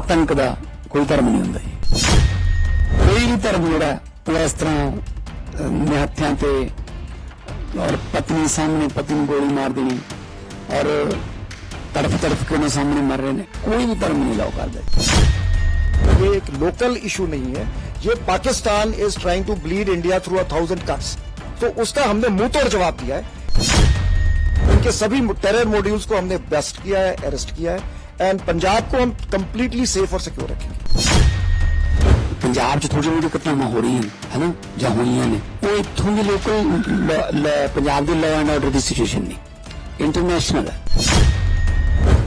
आतंक का कोई धर्म नहीं होंदा जी। कोई भी धर्म जिहड़ा वो इस तरह निहत्थियां ते और पत्नी सामने पत्नी गोली मार देनी और तड़फ तड़फ के उन्हें सामने मर रहे हैं, कोई भी धर्म नहीं अलाउ करता। ये एक लोकल इशू नहीं है, ये Pakistan is trying to bleed India through 1000 cuts, तो उसका हमने मुंह तोड़ जवाब दिया है। उनके सभी टेरर मॉड्यूल्स को हमने बस्ट किया है, अरेस्ट किया है, एंड पंजाब को हम कंप्लीटली सेफ और सिक्योर रखेंगे। पंजाब च थोड़ी बहुत घटनावां हो रही है ना, जां होईयां ने, वो इत्थों दी लोकल पंजाब दी लॉ एंड ऑर्डर दी सिचुएशन नहीं, इंटरनेशनल है।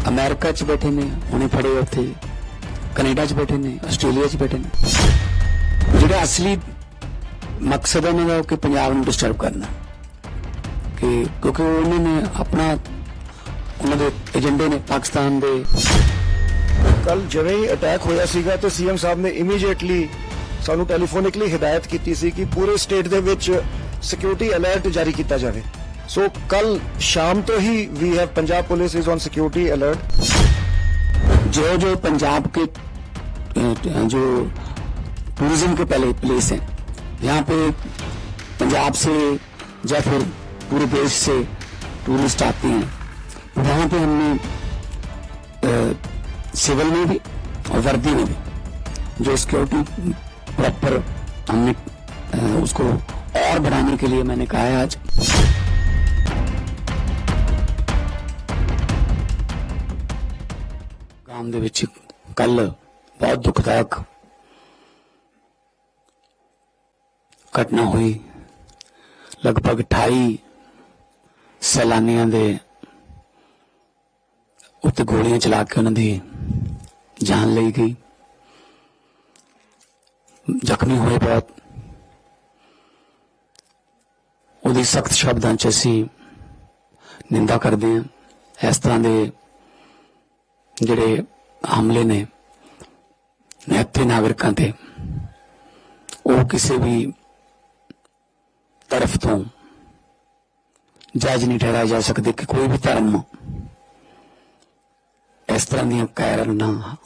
अमेरिका च बैठे ने, हुणे फड़े उत्थे, कनेडा च बैठे ने, आस्ट्रेलिया च बैठे ने। जिहड़ा असली मकसद है उन्होंने कि पंजाब नूं डिस्टर्ब करना, कि क्योंकि उन्होंने अपना उन्होंने एजेंडे ने पाकिस्तान दे। कल जिवें ही अटैक होया सीगा तो सीएम साहब ने इमीडिएटली सानू टैलीफोनिकली हिदायत की सी कि पूरे स्टेट दे विच सिक्योरिटी अलर्ट जारी किया जाए। सो कल शाम तो ही we have Punjab police is on security alert. जो जो पंजाब के जो टूरिज्म के पहले प्लेस हैं, यहाँ पे पंजाब से या फिर पूरे देश से टूरिस्ट आते हैं, वहाँ पे हमने सिविल में भी और वर्दी में भी जो सिक्योरिटी प्रॉपर हमने उसको और बढ़ाने के लिए मैंने कहा है आज। गांव दे विच कल बहुत दुखदायक घटना हुई। लगभग 28 सैलानियों दे उत्ते गोलियां चला के उन्होंने जान ली गई, जख्मी हुए बहुत। उहदी सख्त शब्दों च असीं निंदा करते हैं। इस तरह के जिहड़े हमले ने निहत्थे नागरिकां ते, वो किसी भी तरफ तो जायज नहीं ठहराए जा सकते कि कोई भी धर्म इस तरह दी कायराना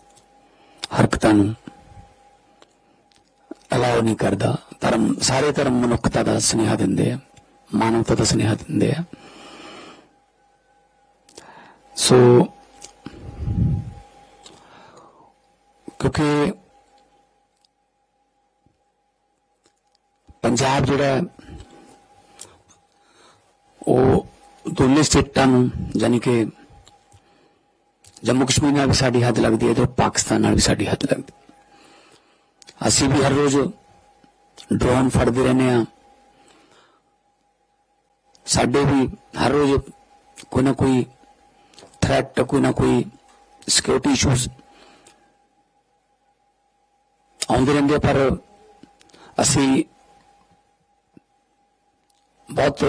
हरकतां नूं अलाउ नहीं करता। धर्म, सारे धर्म मनुखता का स्नेहा दिंदे हैं, मानवता का स्नेहा दिंदे हैं। सो क्योंकि पंजाब जिहड़ा वो दोनों स्टेटां नूं यानी कि जम्मू कश्मीर नाल भी साडी हद लगती है तो पाकिस्तान नाल भी साडी हद लगती। असीं भी हर रोज ड्रोन फड़ते रहने, साडे भी हर रोज कोई ना कोई थ्रेट, कोई ना कोई सिक्योरिटी इशूज आउंदे रहिंदे, पर असीं बहुत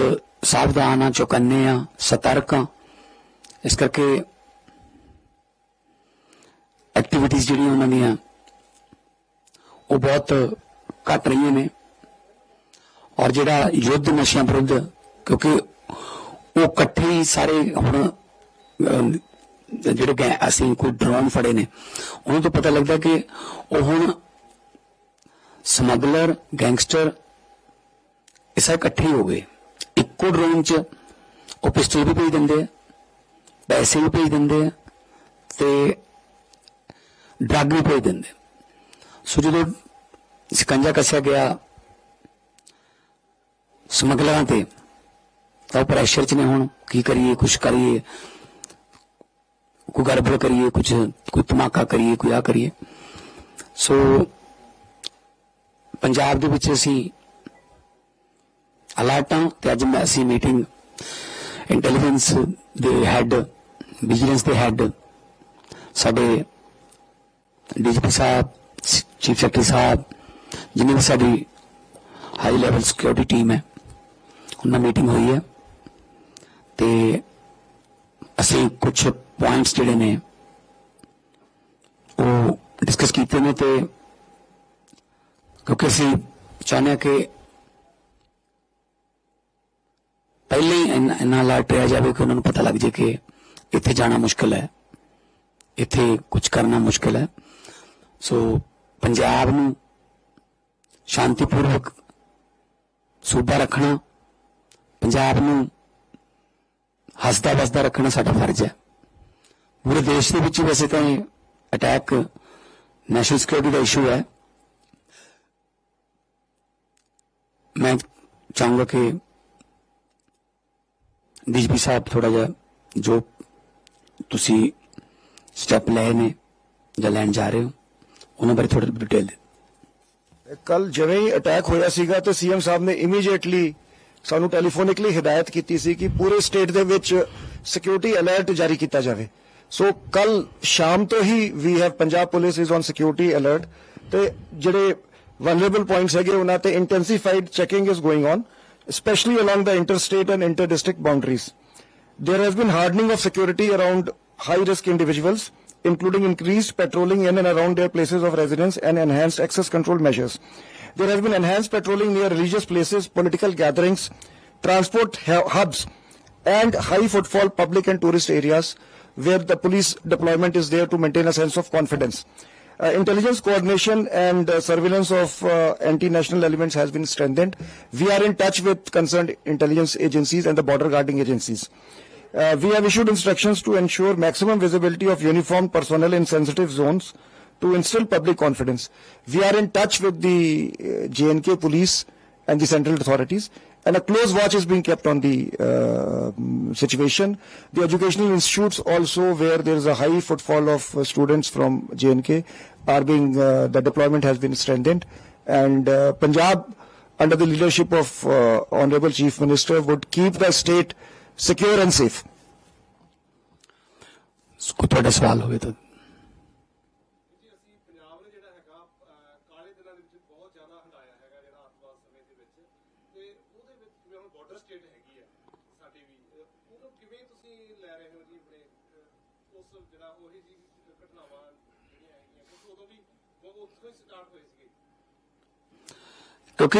सावधान हाँ, चौकन्ने हाँ, सतर्क हाँ। इस करके एक्टिविटीज जिहड़ियां उन्हां दियां वो बहुत घट रही ने। और जिहड़ा युद्ध नशियां विरुद्ध, क्योंकि वो इकट्ठे ही सारे हुण जिहड़े असीं कोई ड्रोन फड़े ने, उन्होंने तो पता लगता कि वो हुण समगलर, गैंगस्टर ये सारे इकट्ठे ही हो गए। इक्को ड्रोन च वो पिस्टल भी भेज देंगे, पैसे भी भेज देंगे ते ड्रग भी भेज देंगे। सो जो शिकंजा कसिया गया समगलरां ते, तो प्रैशर च ने हुण की करिए, कुछ करिए, कोई गड़बड़ करिए, कुछ कोई धमाका करिए, कोई आ करिए। सो पंजाब दे विच असीं अलर्ट हाँ। ते अज असीं meeting intelligence they had, vigilance they had, साडे डीजीपी साहब, चीफ सैक्रेटरी साहब, जिन्हें भी साडी हाई लैवल सिक्योरिटी टीम है, उन्हां मीटिंग हुई है। ते असीं कुछ पॉइंट्स जिहड़े ने वो डिस्कस कीते ने, ते क्योंकि असीं चाहते हैं कि पहले ही इन्ना अलर्ट रहा जाए कि उन्होंने पता लग जाए कि इत्थे जाना मुश्किल है, इत्थे कुछ करना मुश्किल है। ਸੋ ਪੰਜਾਬ ਨੂੰ ਸ਼ਾਂਤੀਪੂਰਵਕ ਸੂਬਾ ਰੱਖਣਾ, ਪੰਜਾਬ ਨੂੰ ਹੱਸਦਾ ਵਸਦਾ ਰੱਖਣਾ ਸਾਡਾ ਫਰਜ਼ ਹੈ। ਪੂਰੇ ਦੇਸ਼ ਦੇ ਵਿੱਚ ਵੈਸੇ ਤਾਂ ਅਟੈਕ ਨੈਸ਼ਨਲ ਸਿਕਿਉਰਿਟੀ ਦਾ ਇਸ਼ੂ ਹੈ। मैं चाहूंगा कि डीजीपी साहब थोड़ा जा जो तुसी स्टेप लए ने ਜਾਂ ਲੈਣ ਜਾ ਰਹੇ ਹੋ ਉਹਨਾਂ ਬਾਰੇ ਥੋੜਾ ਡਿਟੇਲ ਦੇ। ਕੱਲ ਜਿਵੇਂ ਹੀ ਅਟੈਕ ਹੋਇਆ ਸੀਗਾ ਤੇ ਸੀਐਮ ਸਾਹਿਬ ਨੇ ਇਮੀਡੀਏਟਲੀ ਸਾਨੂੰ ਟੈਲੀਫੋਨਿਕਲੀ ਹਿਦਾਇਤ ਕੀਤੀ ਸੀ ਕਿ ਪੂਰੇ ਸਟੇਟ ਦੇ ਵਿੱਚ ਸਿਕਿਉਰਿਟੀ ਅਲਰਟ ਜਾਰੀ ਕੀਤਾ ਜਾਵੇ। ਸੋ ਕੱਲ ਸ਼ਾਮ ਤੋਂ ਹੀ we have Punjab police is on security alert ਤੇ ਜਿਹੜੇ vulnerable points है उन्हें ते intensified checking is going on, especially along the interstate and inter-district boundaries. There has been hardening of security around high-risk individuals, including increased patrolling in and around their places of residence and enhanced access control measures. There has been enhanced patrolling near religious places, political gatherings, transport hubs, and high-footfall public and tourist areas where the police deployment is there to maintain a sense of confidence. Intelligence coordination and surveillance of anti-national elements has been strengthened. We are in touch with concerned intelligence agencies and the border guarding agencies. We have issued instructions to ensure maximum visibility of uniformed personnel in sensitive zones to instill public confidence. We are in touch with the J&K police and the central authorities, and a close watch is being kept on the situation. The educational institutes also, where there is a high footfall of students from J&K, are being the deployment has been strengthened, and Punjab, under the leadership of Honorable Chief Minister, would keep the state secure and safe. ਕੋਈ ਤੁਹਾਡਾ ਸਵਾਲ ਹੋਵੇ ਤਾਂ ਕਿਉਂਕਿ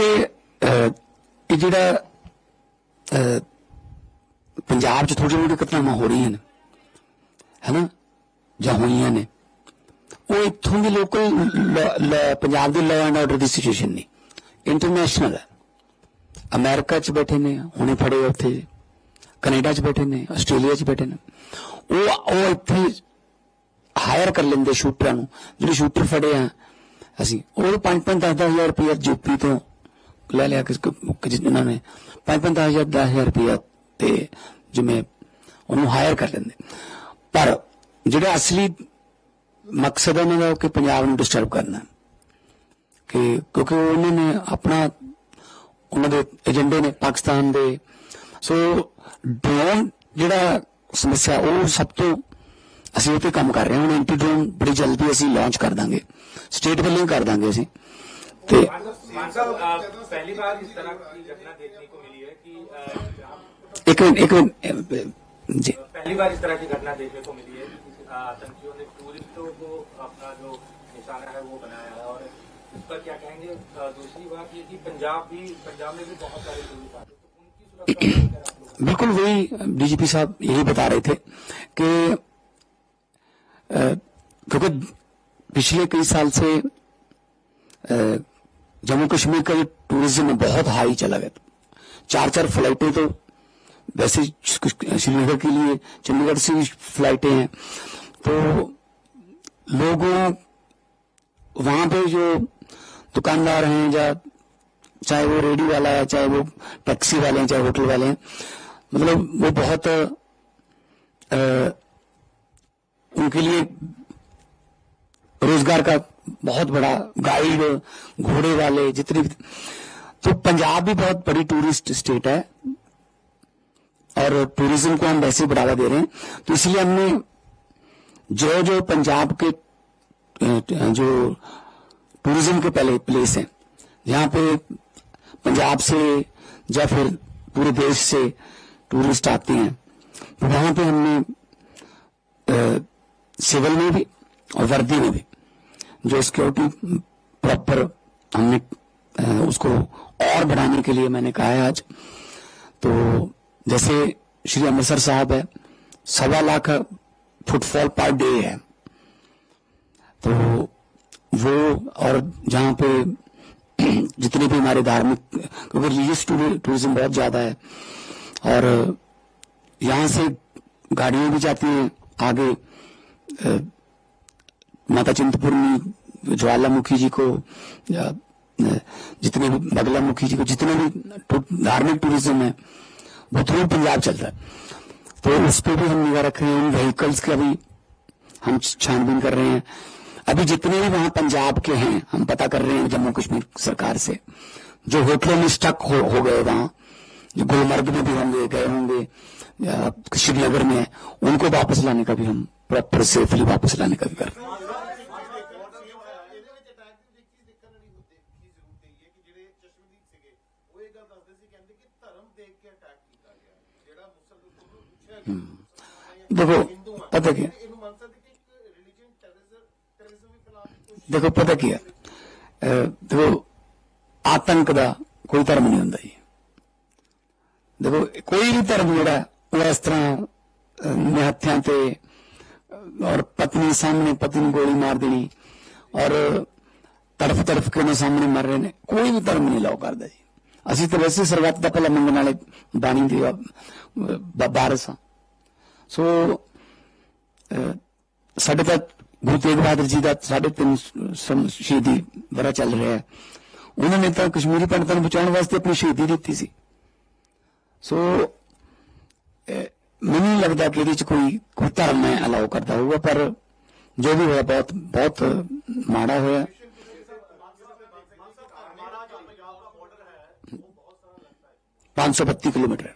ਇਹ ਜਿਹੜਾ ਪੰਜਾਬ 'ਚ ਥੋੜ੍ਹੀ ਥੋੜ੍ਹੀ ਘਟਨਾਵਾਂ ਹੋ ਰਹੀਆਂ ਨੇ ਹੈ ਨਾ ਜਾਂ ਹੋਈਆਂ ਨੇ, ਉਹ ਇੱਥੋਂ ਦੀ local Punjab the law and order the situation ਨਹੀਂ, ਇੰਟਰਨੈਸ਼ਨਲ ਹੈ। ਅਮਰੀਕਾ 'ਚ ਬੈਠੇ ਨੇ, ਹੁਣੇ ਫੜੇ ਉੱਥੇ, ਕੈਨੇਡਾ 'ਚ ਬੈਠੇ ਨੇ, ਆਸਟ੍ਰੇਲੀਆ 'ਚ ਬੈਠੇ ਨੇ, ਉਹ ਇੱਥੇ ਹਾਇਰ ਕਰ ਲੈਂਦੇ ਸ਼ੂਟਰਾਂ ਨੂੰ। ਜਿਹੜੇ ਸ਼ੂਟਰ ਫੜੇ ਆ ਅਸੀਂ, ਉਹ 5-5 10-10 ਰੁਪਇਆ ਯੂਪੀ ਤੋਂ ਲੈ ਲਿਆ ਉਹਨਾਂ ਨੇ, 5-5 10,000 ਰੁਪਇਆ ਤੇ ਜਿਵੇਂ ਉਹਨੂੰ ਹਾਇਰ ਕਰ ਲੈਂਦੇ। ਪਰ ਜਿਹੜਾ ਅਸਲੀ ਮਕਸਦ ਉਹਨਾਂ ਦਾ ਕਿ ਪੰਜਾਬ ਨੂੰ ਡਿਸਟਰਬ ਕਰਨਾ, ਕਿ ਕਿਉਂਕਿ ਉਹਨਾਂ ਨੇ ਆਪਣਾ ਉਹਨਾਂ ਦੇ ਏਜੰਡੇ ਨੇ ਪਾਕਿਸਤਾਨ ਦੇ। ਸੋ ਡਰੋਨ ਜਿਹੜਾ ਸਮੱਸਿਆ ਉਹ ਸਭ ਤੋਂ ਅਸੀਂ ਉਹ ਤੇ ਕੰਮ ਕਰ ਰਹੇ ਹਾਂ। ਹੁਣ ਐਂਟੀ ਡਰੋਨ ਬੜੀ ਜਲਦੀ ਅਸੀਂ ਲਾਂਚ ਕਰ ਦਾਂਗੇ, ਸਟੇਟ ਵੱਲੋਂ ਹੀ ਕਰ ਦਾਂਗੇ ਅਸੀਂ। ਤੇ पहली बार इस तरह की घटना देखने को मिली है कि एक मिनट जी, पहली बार इस तरह की घटना देखने को मिली है कि आतंकियों ने टूरिस्टों को अपना जो निशाना है वो बनाया है, और इस पर क्या कहेंगे? दूसरी बात ये कि पंजाब में भी बहुत सारे टूरिस्ट आते हैं, तो उनकी सुरक्षा। बिल्कुल वही डीजीपी साहब यही बता रहे थे कि क्योंकि पिछले कई साल से जम्मू कश्मीर का जो टूरिज्म बहुत हाई चला गया। 4-4 फ्लाइटें तो वैसे श्रीनगर के लिए चंडीगढ़ से भी फ्लाइटें हैं, तो लोगों वहां पे जो दुकानदार हैं, या चाहे वो रेडी वाला है, चाहे वो टैक्सी वाले हैं, चाहे होटल वाले हैं, मतलब वो बहुत उनके लिए रोजगार का बहुत बड़ा, गाइड, घोड़े वाले जितने भी। तो पंजाब भी बहुत बड़ी टूरिस्ट स्टेट है और टूरिज्म को हम वैसे बढ़ावा दे रहे हैं। तो इसलिए हमने जो पंजाब के जो टूरिज्म के पहले प्लेस हैं, जहां पे पंजाब से या फिर पूरे देश से टूरिस्ट आते हैं, तो वहां पे हमने सिविल में भी और वर्दी में भी जो सिक्योरिटी प्रॉपर हमने उसको और बढ़ाने के लिए मैंने कहा है आज। तो जैसे श्री अमृतसर साहब है, 1.25 लाख फुटफॉल पर डे है, तो वो और जहाँ पे जितने भी हमारे धार्मिक, क्योंकि रिलीजियस टूरिज्म बहुत ज्यादा है और यहाँ से गाड़ियां भी जाती हैं आगे माता चिंतपूर्णी, ज्वालामुखी जी को, जितने भी बगलामुखी जी को, जितने भी धार्मिक टूरिज्म है वो थ्रू पंजाब चलता है। तो उस पर भी हम निगाह रख रहे हैं। उन व्हीकल्स का भी हम छानबीन कर रहे हैं। अभी जितने भी वहां पंजाब के हैं हम पता कर रहे हैं जम्मू कश्मीर सरकार से, जो होटलों में स्टक हो गए, वहां जो गुलमर्ग में भी होंगे, गए होंगे या श्रीनगर में, उनको वापस लाने का भी हम प्रॉपर सेफली वापस लाने का भी कर रहे हैं। देखो पता क्या, देखो पता क्या, देखो आतंक का कोई धर्म नहीं होता जी। देखो कोई भी धर्म जोड़ा वो इस तरह निहत्थियां ते और पत्नी सामने पति ने गोली मार देनी और तड़फ तड़फ के सामने मर रहे ने, कोई भी धर्म नहीं लाओ करता जी। असी तो वैसे सरबत का भला मंगण वाले बाणी दी बारस हाँ। सो साढ़े तक गुरु तेग बहादुर जी का 350 शहीदी बड़ा चल रहा है। उन्होंने तो कश्मीरी पंडितों बचाने वास्ते अपनी शहीदी दी सी। सो मैंने नहीं लगता कि कोई धर्म में अलाउ करता होगा, पर जो भी हुआ बहुत बहुत माड़ा हुआ। पांच 532 किलोमीटर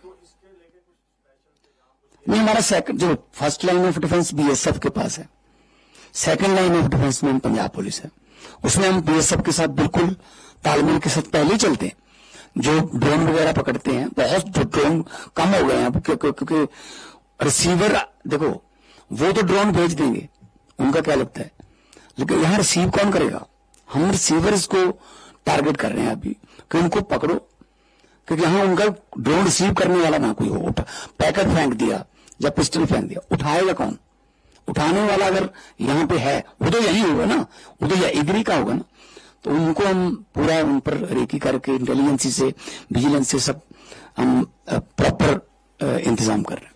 नहीं। हमारा सेकंड जो first line of defence BSF के पास है, सेकंड लाइन ऑफ डिफेंस में पंजाब पुलिस है। उसमें हम बीएसएफ के साथ बिल्कुल तालमेल के साथ पहले ही चलते हैं। जो ड्रोन वगैरह पकड़ते हैं, बहुत जो ड्रोन कम हो गए हैं क्योंकि रिसीवर, देखो वो तो ड्रोन भेज देंगे, उनका क्या लगता है, लेकिन यहां रिसीव कौन करेगा? हम रिसीवर्स को टारगेट कर रहे हैं अभी कि उनको पकड़ो, क्योंकि यहां उनका ड्रोन रिसीव करने वाला ना कोई हो। पैकेट फेंक दिया या पिस्टल फेंक दिया, उठाएगा कौन? उठाने वाला अगर यहाँ पे है वो तो यही होगा ना, वो तो इधर का होगा ना। तो उनको हम पूरा उन पर रेकी करके इंटेलिजेंसी से, विजिलेंस से सब हम प्रॉपर इंतजाम कर रहे हैं।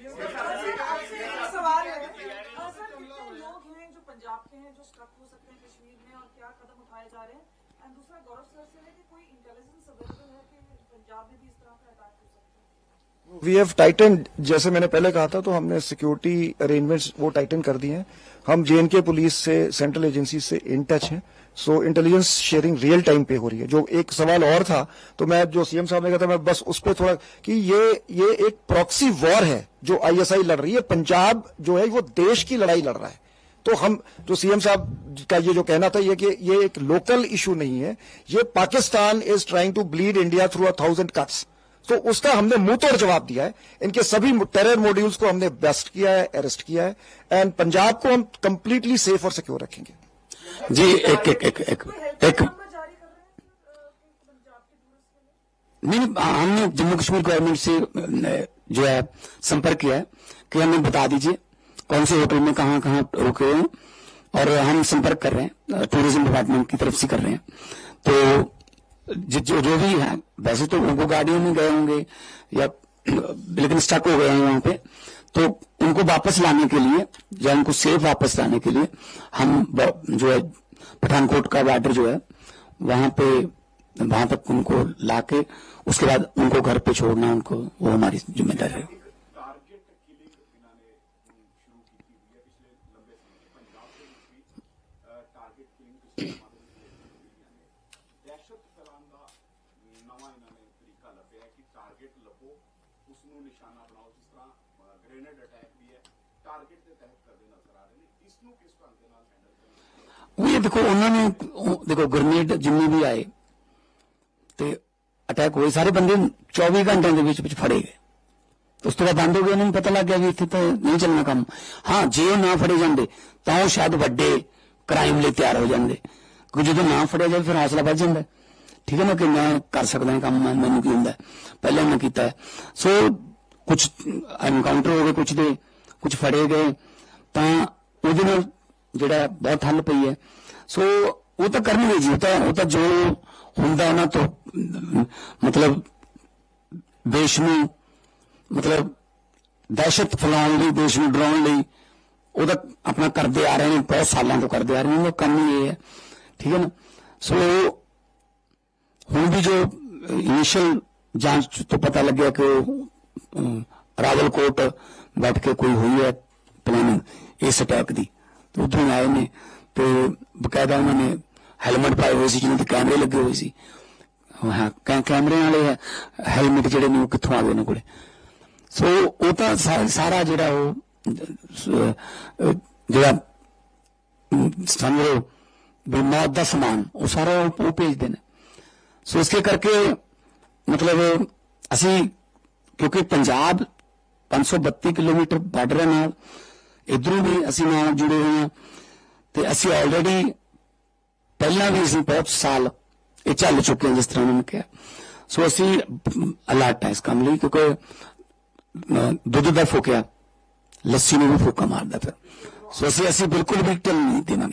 वी हैव टाइटन, जैसे मैंने पहले कहा था, तो हमने सिक्योरिटी अरेंजमेंट्स वो टाइटन कर दिए हैं। हम जेएनके पुलिस से, सेंट्रल एजेंसी से इन टच हैं। सो इंटेलिजेंस शेयरिंग रियल टाइम पे हो रही है। जो एक सवाल और था, तो मैं जो सीएम साहब ने कहा था, मैं बस उस पर थोड़ा कि ये एक प्रॉक्सी वॉर है जो आईएसआई लड़ रही है। पंजाब जो है वो देश की लड़ाई लड़ रहा है। तो हम जो सीएम साहब का ये जो कहना था, ये कि ये एक लोकल इशू नहीं है, ये Pakistan is trying to bleed India through 1000 cuts. तो उसका हमने मुंह तोड़ जवाब दिया है। इनके सभी टेरर मॉड्यूल्स को हमने बेस्ट किया है, अरेस्ट किया है, एंड पंजाब को हम कंप्लीटली सेफ और सिक्योर रखेंगे। जी एक नहीं, हमने जम्मू कश्मीर गवर्नमेंट से जो है संपर्क किया है कि हमें बता दीजिए कौन से होटल में कहाँ कहाँ रुके हैं, और हम संपर्क कर रहे हैं, टूरिज्म डिपार्टमेंट की तरफ से कर रहे हैं। तो जो भी है, वैसे तो उनको गाड़ियों में गए होंगे या लेकिन स्टक हो गए हैं वहां पे, तो उनको वापस लाने के लिए या उनको सेफ वापस लाने के लिए हम जो है पठानकोट का बॉर्डर जो है वहां तक उनको लाके उसके बाद उनको घर पे छोड़ना, उनको वो हमारी जिम्मेदारी है। वो देखो उन्होंने देखो ग्रेनेड जिन्ने भी आए तो अटैक हुए, सारे बंदे 24 घंटे के बीच फड़े गए। तो उस तो बाद बंद हो गया, उन्होंने पता लग गया भी इतने तो नहीं चलना काम। हाँ, जे ना फड़े जाते तो शायद वड्डे क्राइम लिए तैयार हो जाते, क्योंकि जो ना फड़िया जाए फिर हौसला बढ़ जाता है। ठीक है ना, कि मैं कर सकता काम, मैनू की होंगे पहले मैं किया है। सो कुछ एनकाउंटर हो गए, कुछ फड़े गए, तो जो बहुत ठल पई है। सो ਉਹ ਤਾਂ ਕਰਨਗੇ ਜੀ, ਉਹ ਤਾਂ ਜੋ ਹੁੰਦਾ ਉਹਨਾਂ ਤੋਂ ਮਤਲਬ ਦੇਸ਼ ਨੂੰ ਮਤਲਬ ਦਹਿਸ਼ਤ ਫੈਲਾਉਣ ਲਈ, ਦੇਸ਼ ਨੂੰ ਡਰਾਉਣ ਲਈ ਉਹਦਾ ਆਪਣਾ ਕਰਦੇ ਆ ਰਹੇ ਨੇ, ਬਹੁਤ ਸਾਲਾਂ ਤੋਂ ਕਰਦੇ ਆ ਰਹੇ ਨੇ, ਉਹ ਕੰਮ ਹੀ ਇਹ ਹੈ। ਠੀਕ ਹੈ ਨਾ। ਸੋ ਹੁਣ ਵੀ ਜੋ ਇਨੀਸ਼ੀਅਲ ਜਾਂਚ ਤੋਂ ਪਤਾ ਲੱਗਿਆ ਕਿ ਉਹ ਰਾਵਲਕੋਟ ਬੈਠ ਕੇ ਕੋਈ ਹੋਈ ਹੈ ਪਲਾਨਿੰਗ ਇਸ ਅਟੈਕ ਦੀ, ਤੇ ਉੱਥੋਂ ਆਏ ਨੇ ਤੇ ਬਕਾਇਦਾ ਉਹਨਾਂ ਨੇ ਹੈਲਮਟ ਪਾਏ ਹੋਏ ਸੀ ਜਿਹਨਾਂ ਦੇ ਕੈਮਰੇ ਲੱਗੇ ਹੋਏ ਸੀ। ਹਾਂ, ਕੈਮਰੇ ਵਾਲੇ ਹੈਲਮਟ ਜਿਹੜੇ ਨੇ ਉਹ ਕਿੱਥੋਂ ਆ ਗਏ ਉਹਨਾਂ ਕੋਲੇ। ਸੋ ਉਹ ਤਾਂ ਸਾਰਾ ਜਿਹੜਾ ਉਹ ਜਿਹੜਾ ਸਮਝੋ ਵੀ ਮੌਤ ਦਾ ਸਮਾਨ ਉਹ ਸਾਰਾ ਉਹ ਭੇਜਦੇ ਨੇ। ਸੋ ਇਸੇ ਕਰਕੇ ਮਤਲਬ ਅਸੀਂ ਕਿਉਂਕਿ ਪੰਜਾਬ 532 ਕਿਲੋਮੀਟਰ ਬਾਰਡਰ ਨਾਲ ਇਧਰੋਂ ਵੀ ਅਸੀਂ ਨਾਲ ਜੁੜੇ ਹੋਏ ਹਾਂ ਤੇ ਅਸੀਂ ਆਲਰੇਡੀ ਪਹਿਲਾਂ ਵੀ ਅਸੀਂ ਬਹੁਤ ਸਾਲ ਇਹ ਚੱਲ ਚੁੱਕੇ ਹਾਂ ਜਿਸ ਤਰ੍ਹਾਂ ਉਹਨਾਂ ਨੇ ਕਿਹਾ। ਸੋ ਅਸੀਂ ਅਲਰਟ ਹੈ ਇਸ ਕੰਮ ਲਈ ਕਿਉਂਕਿ ਦੁੱਧ ਦਾ ਫੋਕਿਆ ਲੱਸੀ ਨੂੰ ਵੀ ਫੋਕਾ ਮਾਰਦਾ ਫਿਰ। ਸੋ ਅਸੀਂ ਬਿਲਕੁਲ ਵੀ ਢਿੱਲ ਨਹੀਂ ਦੇਵਾਂਗੇ।